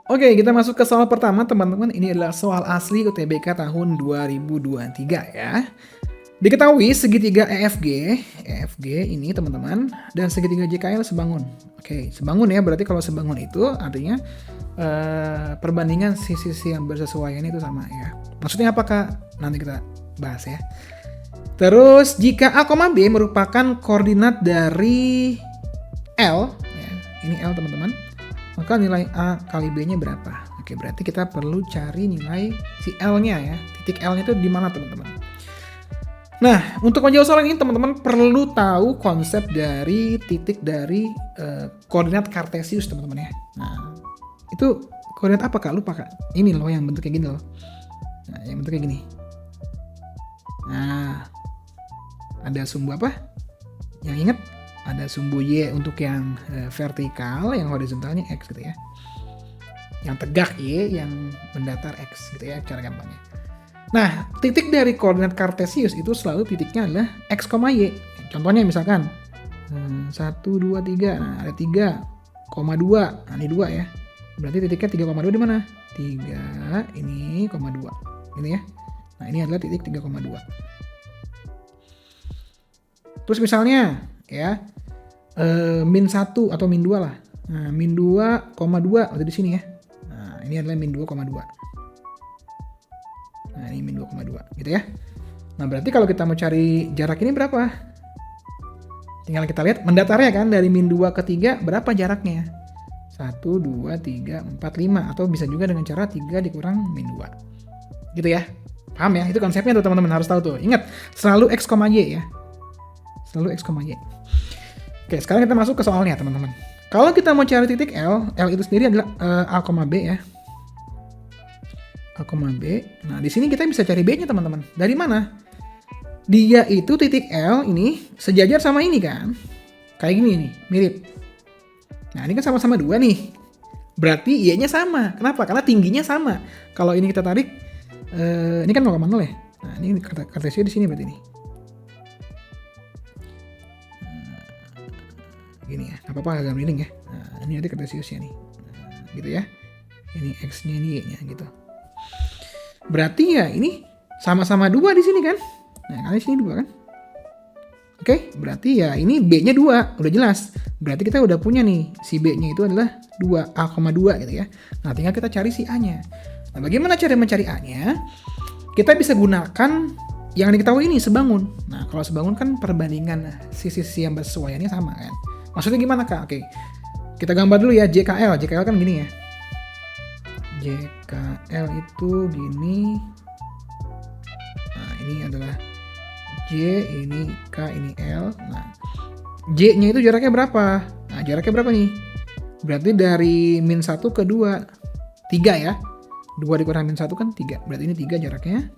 Oke, kita masuk ke soal pertama teman-teman. Ini adalah soal asli UTBK tahun 2023 ya. Diketahui segitiga EFG ini teman-teman, dan segitiga JKL sebangun. Oke, sebangun ya, berarti kalau sebangun itu artinya perbandingan sisi-sisi yang bersesuaian itu sama ya. Maksudnya apakah? Nanti kita bahas ya. Terus jika A, B merupakan koordinat dari L, ya, ini L teman-teman, maka nilai A kali B-nya berapa? Oke, berarti kita perlu cari nilai si L-nya ya. Titik L-nya itu di mana teman-teman? Nah, untuk menjawab soal ini teman-teman perlu tahu konsep dari titik dari koordinat kartesius teman-teman ya. Nah, itu koordinat apa Kak? Lupa Kak. Ini loh yang bentuknya gini loh. Nah, yang bentuknya gini. Nah, ada sumbu apa? Yang ingat? Ada sumbu Y untuk yang vertikal, yang horizontalnya X gitu ya. Yang tegak Y, yang mendatar X gitu ya, cara gampangnya. Nah, titik dari koordinat kartesius itu selalu titiknya adalah X, Y. Contohnya misalkan 1, 2, 3. Nah, ada 3,2. Nah, ini 2 ya. Berarti titiknya 3,2 di mana? 3, ini, 2. Ini ya. Nah, ini adalah titik 3,2. Terus misalnya ya min 1 atau min 2 lah. Nah, min 2,2 ada di sini ya. Nah, ini adalah min 2,2. Nah, ini min 2,2 gitu ya. Nah, berarti kalau kita mau cari jarak ini berapa? Tinggal kita lihat mendatarnya kan, dari min 2 ke 3 berapa jaraknya? 1, 2, 3, 4, 5. Atau bisa juga dengan cara 3 dikurang min 2. Gitu ya. Paham ya? Itu konsepnya tuh teman-teman, harus tahu tuh. Ingat, selalu X, Y ya. Selalu X, Y. Oke, sekarang kita masuk ke soalnya teman-teman. Kalau kita mau cari titik L itu sendiri adalah A, B ya. A, B. Nah, di sini kita bisa cari B-nya teman-teman. Dari mana? Dia itu titik L ini sejajar sama ini kan. Kayak gini nih, mirip. Nah, ini kan sama-sama 2 nih. Berarti Y-nya sama. Kenapa? Karena tingginya sama. Kalau ini kita tarik, ini kan 0,0 ya. Nah, ini kartesius di sini berarti ini. Gini ya, apa-apa agak miring ya. Nah, ini ada kartesiusnya nih. Nah, gitu ya. Ini X-nya, ini Y-nya gitu. Berarti ya ini sama-sama 2 di sini kan? Nah, kali sini 2 kan? Oke, berarti ya ini B-nya 2, udah jelas. Berarti kita udah punya nih, si B-nya itu adalah 2, A,2 gitu ya. Nah, tinggal kita cari si A-nya. Nah, bagaimana cara mencari A-nya? Kita bisa gunakan yang diketahui ini, sebangun. Nah, kalau sebangun kan perbandingan sisi-sisi yang bersesuaiannya sama kan? Maksudnya gimana Kak? Oke, kita gambar dulu ya, JKL. JKL kan gini ya. JKL itu gini. Nah, ini adalah J, ini K, ini L. Nah, J-nya itu jaraknya berapa? Nah, jaraknya berapa nih? Berarti dari min 1 ke 2. 3 ya. 2 dikurang min 1 kan 3. Berarti ini 3 jaraknya.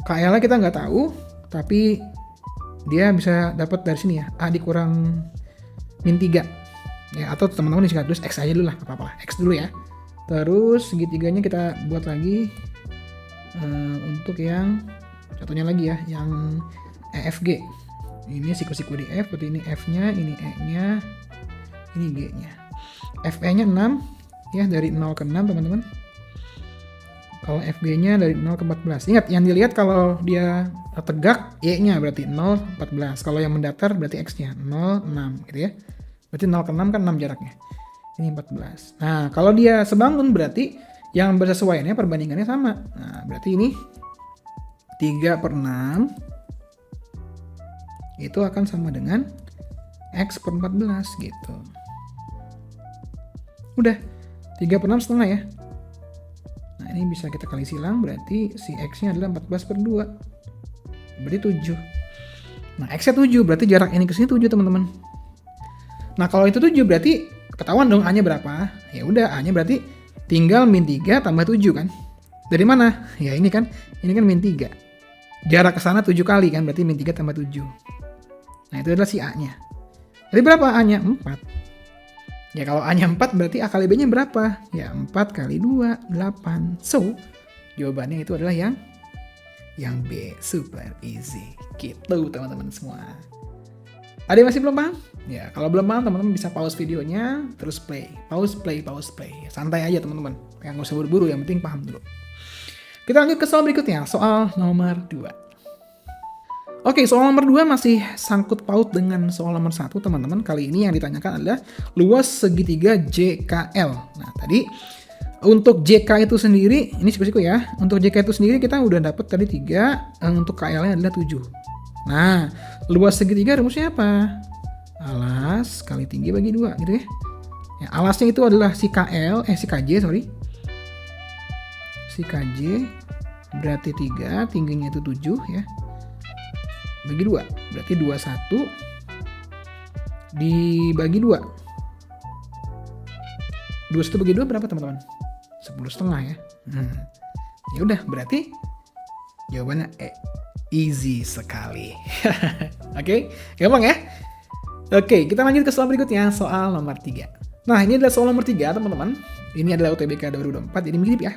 KL-nya kita nggak tahu, tapi dia bisa dapat dari sini ya. A dikurang min 3. Ya, atau teman-teman disingkat terus X aja dulu lah, apa-apa lah. X dulu ya. Terus segitiganya kita buat lagi untuk yang contohnya lagi ya, yang EFG. Ini siku-siku di F, berarti ini F-nya, ini E-nya, ini G-nya. FE-nya 6 ya, dari 0 ke 6 teman-teman. Kalau FG-nya dari 0 ke 14. Ingat, yang dilihat kalau dia tegak, Y-nya berarti 0, 14. Kalau yang mendatar berarti X-nya 0, 6 gitu ya. Berarti 0 ke 6 kan 6 jaraknya. Ini 14. Nah, kalau dia sebangun berarti yang bersesuaiannya perbandingannya sama. Nah, berarti ini 3/6 itu akan sama dengan X per 14 gitu. Udah, 3/6 setengah ya. Nah, ini bisa kita kali silang, berarti si X-nya adalah 14/2. Berarti 7. Nah, X-nya 7, berarti jarak ini ke sini 7 teman-teman. Nah, kalau itu 7 berarti ketahuan dong A-nya berapa. Ya udah, A-nya berarti tinggal min 3 tambah 7 kan. Dari mana? Ya ini kan min 3. Jarak ke sana 7 kali kan, berarti min 3 tambah 7. Nah, itu adalah si A-nya. Jadi berapa A-nya? 4. Ya kalau A-nya 4 berarti A kali B-nya berapa? Ya 4 kali 2, 8. So, jawabannya itu adalah yang B. Super easy. Gitu teman-teman semua. Ada yang masih belum paham? Ya, kalau belum paham teman-teman bisa pause videonya, terus play. Pause, play, pause, play. Santai aja teman-teman. Yang nggak usah buru-buru, yang penting paham dulu. Kita lanjut ke soal berikutnya, soal nomor 2. Oke, soal nomor 2 masih sangkut paut dengan soal nomor 1, teman-teman. Kali ini yang ditanyakan adalah luas segitiga JKL. Nah, tadi untuk JK itu sendiri, ini spesifiku ya. Untuk JK itu sendiri kita udah dapat tadi 3, untuk KL-nya adalah 7. Nah, luas segitiga rumusnya apa? Alas kali tinggi bagi 2 gitu ya. Ya, alasnya itu adalah si KJ, Si KJ berarti 3, tingginya itu 7 ya. Bagi 2, berarti 21 dibagi 2. 21 bagi 2 berapa teman-teman? 10,5 ya. Ya udah, berarti jawabannya easy sekali. Oke, gampang ya? Oke, kita lanjut ke soal berikutnya, soal nomor 3. Nah, ini adalah soal nomor 3, teman-teman. Ini adalah UTBK 2024, jadi mirip ya.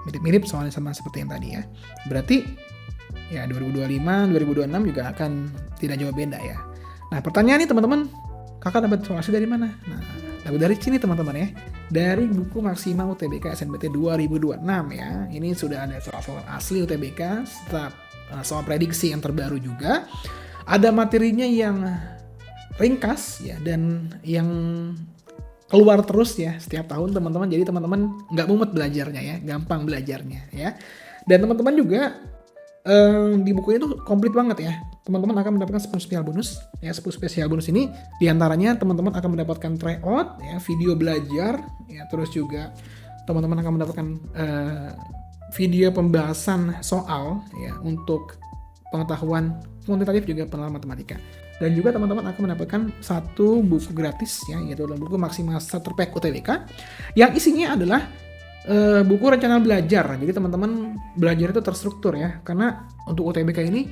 Mirip-mirip soalnya sama seperti yang tadi ya. Berarti ya 2025, 2026 juga akan tidak jauh beda ya. Nah, pertanyaan nih teman-teman, kakak dapat solusi dari mana? Nah, dapat dari sini teman-teman ya. Dari buku Maksima UTBK SNBT 2026 ya. Ini sudah ada soal-soal asli UTBK, soal prediksi yang terbaru juga. Ada materinya yang ringkas ya, dan yang keluar terus ya setiap tahun teman-teman. Jadi teman-teman nggak mumet belajarnya ya, gampang belajarnya ya. Dan teman-teman juga di buku ini tuh komplit banget ya. Teman-teman akan mendapatkan 10 spesial bonus ya. 10 spesial bonus ini diantaranya teman-teman akan mendapatkan tryout ya, video belajar ya, terus juga teman-teman akan mendapatkan video pembahasan soal ya untuk pengetahuan kuantitatif juga pengenalan matematika. Dan juga teman-teman akan mendapatkan satu buku gratis ya, yaitu adalah buku Maksima Starter Pack UTBK yang isinya adalah buku rencana belajar. Jadi teman-teman belajar itu terstruktur ya, karena untuk UTBK ini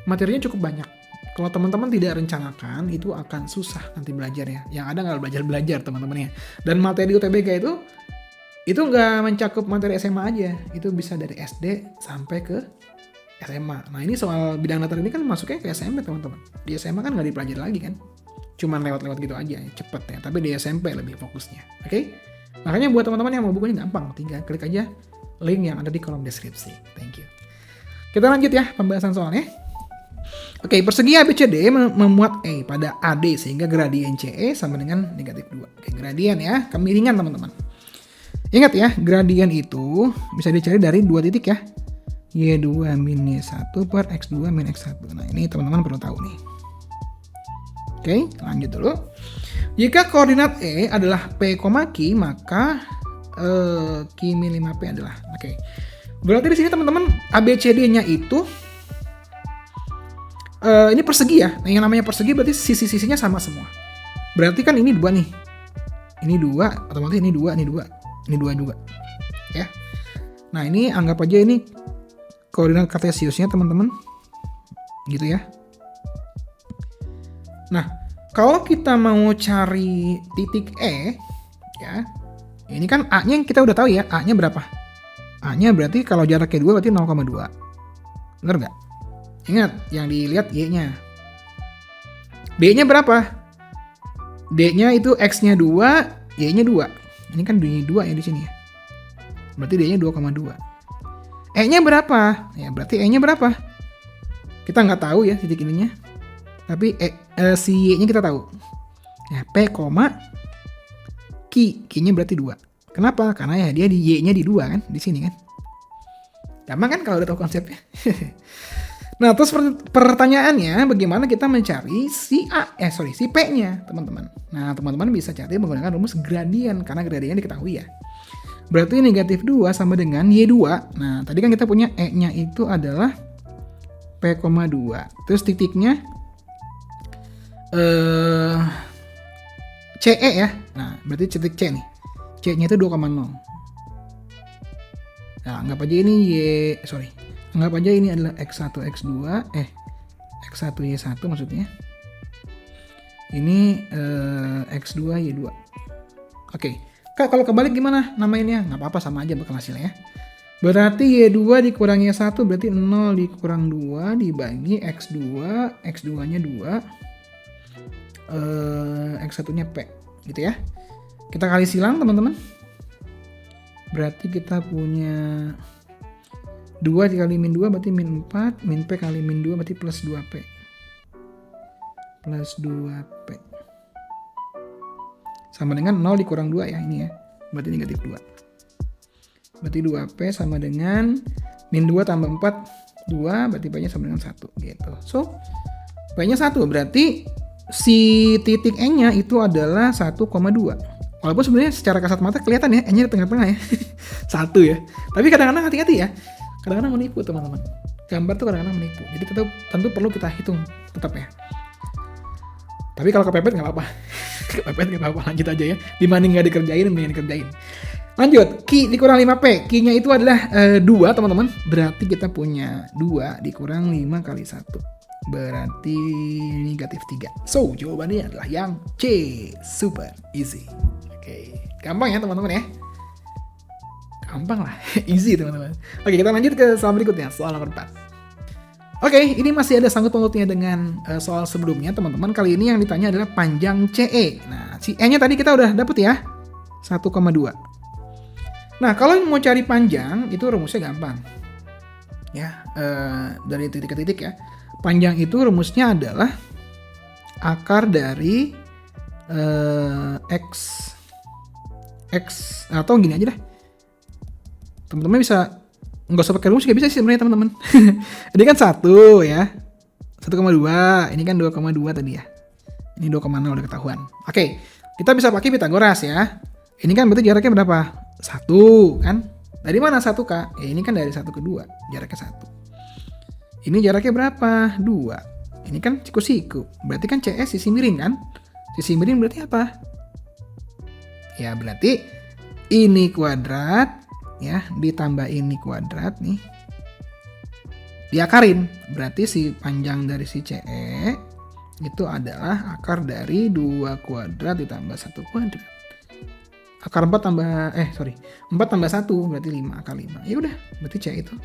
materinya cukup banyak. Kalau teman-teman tidak rencanakan itu akan susah nanti belajar ya. Yang ada nggak belajar teman-teman ya. Dan materi UTBK itu nggak mencakup materi SMA aja, itu bisa dari SD sampai ke SMA. Nah, ini soal bidang datar ini kan masuknya ke SMP teman-teman. Di SMA kan nggak dipelajari lagi kan, cuman lewat-lewat gitu aja, cepet ya. Tapi di SMP lebih fokusnya. Oke? Makanya buat teman-teman yang mau bukunya gampang, tinggal klik aja link yang ada di kolom deskripsi. Thank you. Kita lanjut ya pembahasan soalnya. Oke, persegi ABCD memuat E pada AD sehingga gradien CE sama dengan negatif 2. Oke, gradien ya, kemiringan teman-teman. Ingat ya, gradien itu bisa dicari dari 2 titik ya. Y2 min Y1 per X2 min X1. Nah, ini teman-teman perlu tahu nih. Oke, lanjut dulu. Jika koordinat E adalah P, Q, maka Q min 5P adalah. Oke. Berarti di sini teman-teman ABCD-nya itu ini persegi ya. Nah, yang namanya persegi berarti sisi-sisinya sama semua. Berarti kan ini 2 nih. Ini 2, otomatis ini 2, ini 2. Ini 2 juga. Ya. Nah, ini anggap aja ini koordinat kartesiusnya teman-teman. Gitu ya. Nah, kalau kita mau cari titik E, ya, ini kan A-nya kita udah tahu ya, A-nya berapa? A-nya berarti kalau jaraknya 2 berarti 0,2. Bener nggak? Ingat, yang dilihat Y-nya. D-nya berapa? D-nya itu X-nya 2, Y-nya 2. Ini kan 2 ya di sini ya. Berarti D-nya 2,2. E-nya berapa? Ya, berarti E-nya berapa? Kita nggak tahu ya titik ininya. Tapi si Y-nya kita tahu. Ya, P, Q. Q-nya berarti 2. Kenapa? Karena ya dia di Y-nya di 2 kan, di sini kan. Gampang kan kalau udah tahu konsepnya. Nah, terus pertanyaannya bagaimana kita mencari si P-nya, teman-teman. Nah, teman-teman bisa cari menggunakan rumus gradien karena gradiennya diketahui ya. Berarti negatif 2 sama dengan Y2. Nah, tadi kan kita punya E-nya itu adalah P, 2. Terus titiknya CE ya. Nah, berarti titik C nih. C-nya itu 2,0. Nah, anggap aja ini anggap aja ini adalah X1, X2, X1, Y1 maksudnya. Ini X2, Y2. Oke. Kak, kalau kebalik gimana namainnya? Nggak apa-apa, sama aja bakal hasilnya ya. Berarti Y2 dikurangi Y1 berarti 0 dikurang 2 dibagi X2, X2-nya 2. X1-nya P gitu ya. Kita kali silang teman-teman. Berarti kita punya 2 dikali min 2 berarti min 4, min P kali min 2 berarti plus 2P. Plus 2P. Sama dengan 0 dikurang 2 ya ini ya. Berarti negatif 2. Berarti 2P sama dengan min 2 tambah 4, 2 berarti P-nya sama dengan 1 gitu. So, P-nya 1 berarti si titik N-nya itu adalah 1,2. Walaupun sebenarnya secara kasat mata kelihatan ya N-nya di tengah-tengah ya. 1 ya. Tapi kadang-kadang hati-hati ya. Kadang-kadang menipu teman-teman. Gambar tuh kadang-kadang menipu. Jadi tentu perlu kita hitung tetap ya. Tapi kalau kepepet nggak apa-apa. Kepepet nggak apa-apa, lanjut aja ya. Dibanding nggak dikerjain, mendingan dikerjain. Lanjut, Q dikurang 5P. Q-nya itu adalah 2 teman-teman. Berarti kita punya 2 dikurang 5 kali 1. Berarti negatif 3. So, jawabannya adalah yang C. Super easy. Oke, gampang ya teman-teman ya. Gampang lah, easy teman-teman. Oke, kita lanjut ke soal berikutnya, soal nomor 4. Oke, ini masih ada sangkut pautnya dengan soal sebelumnya teman-teman. Kali ini yang ditanya adalah panjang CE. Nah, si E-nya tadi kita udah dapet ya, 1,2. Nah, kalau mau cari panjang, itu rumusnya gampang. Ya, dari titik ke titik ya. Panjang itu rumusnya adalah akar dari X atau gini aja dah. Teman-teman bisa nggak usah pakai rumus juga bisa sih sebenarnya teman-teman. Ini kan 1 ya, 1,2. Ini kan 2,2 tadi ya. Ini 2,0 udah ketahuan. Oke, kita bisa pakai Pitagoras ya. Ini kan berarti jaraknya berapa? 1 kan? Dari mana 1 Kak? Ya ini kan dari 1 ke 2, jaraknya 1. Ini jaraknya berapa? 2. Ini kan siku-siku. Berarti kan CS sisi miring kan? Sisi miring berarti apa? Ya berarti ini kuadrat ya ditambah ini kuadrat nih diakarin, berarti si panjang dari si CE itu adalah akar dari 2 kuadrat ditambah 1 kuadrat. Akar 4 tambah 4 tambah 1 berarti 5, akar 5. Ya udah, berarti CE itu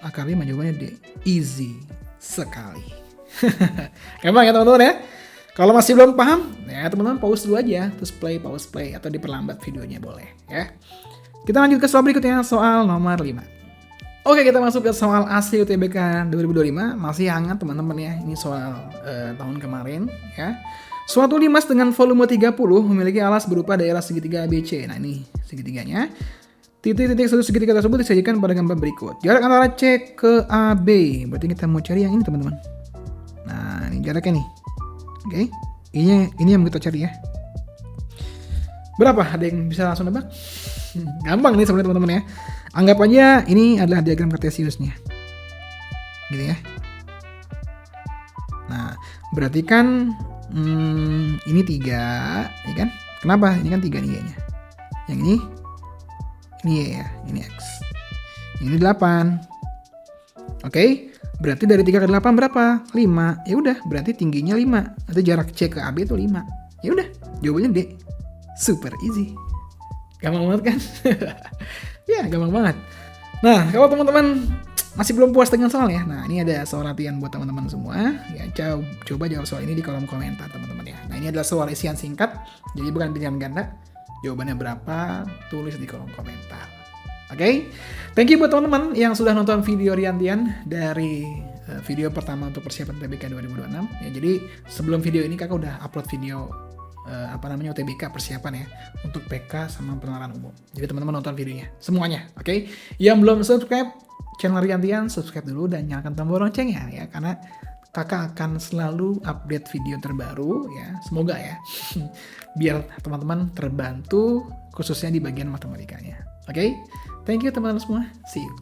akar 5, jawabannya D. Easy sekali. Gampang ya teman-teman ya. Kalau masih belum paham, ya teman-teman pause dulu aja, terus pause play atau diperlambat videonya boleh ya. Kita lanjut ke soal berikutnya, soal nomor 5. Oke, kita masuk ke soal asli UTBK 2025. Masih hangat teman-teman ya, ini soal tahun kemarin ya. Suatu limas dengan volume 30 memiliki alas berupa daerah segitiga ABC. Nah ini segitiganya. Titik-titik sudut segitiga tersebut disajikan pada gambar berikut. Jarak antara C ke AB. Berarti kita mau cari yang ini teman-teman. Nah ini jaraknya nih. Oke, ini yang kita cari ya. Berapa? Ada yang bisa langsung nebak? Gampang nih sebenarnya teman-teman ya. Anggap aja ini adalah diagram kartesiusnya. Gitu ya. Nah, berarti kan ini 3, ya kan? Kenapa? Ini kan 3 nih Y-nya. Yang ini Y ya, ini X. Ini 8. Oke, berarti dari 3 ke 8 berapa? 5. Ya udah, berarti tingginya 5. Atau jarak C ke AB itu 5. Ya udah, jawabannya D. Super easy. Gampang banget kan? Ya, gampang banget. Nah, kalau teman-teman masih belum puas dengan soalnya, nah ini ada soal latihan buat teman-teman semua. Ya, coba jawab soal ini di kolom komentar teman-teman ya. Nah, ini adalah soal isian singkat, jadi bukan pilihan ganda. Jawabannya berapa? Tulis di kolom komentar. Oke? Thank you buat teman-teman yang sudah nonton video Riantian dari video pertama untuk persiapan UTBK 2026. Ya, jadi sebelum video ini kakak udah upload video UTBK persiapan ya untuk PK sama pengenalan umum. Jadi teman-teman nonton videonya semuanya, oke? Yang belum subscribe channel Riantian, subscribe dulu dan nyalakan tombol loncengnya ya, karena kakak akan selalu update video terbaru ya. Semoga ya, biar teman-teman terbantu khususnya di bagian matematikanya. Oke? Thank you teman-teman semua. See you.